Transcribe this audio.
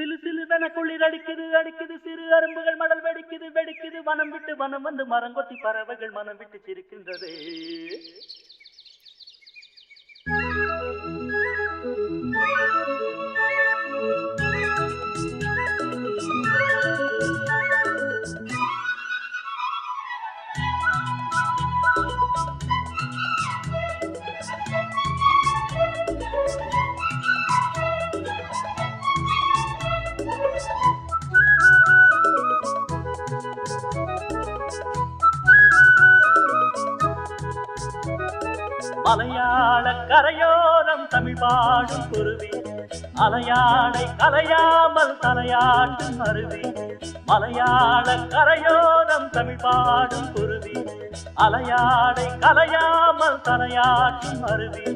சிலு சிலுவென குளிர் அடிக்குது அடிக்குது சிறு அரும்புகள் மடல் வெடிக்குது வெடிக்குது வனம் விட்டு வனம் வந்து மரங்கொத்தி பறவைகள் மனம் விட்டு சிரிக்கின்றது. மலையாள கரையோரம் தமிழ் பாடும் குருவி அலையாடை கலையாமல் தலையாட்டும் அருவி. மலையாள கரையோரம் தமிழ் பாடும் குருவி அலையாடை கலையாமல் தலையாட்டும் அருவி.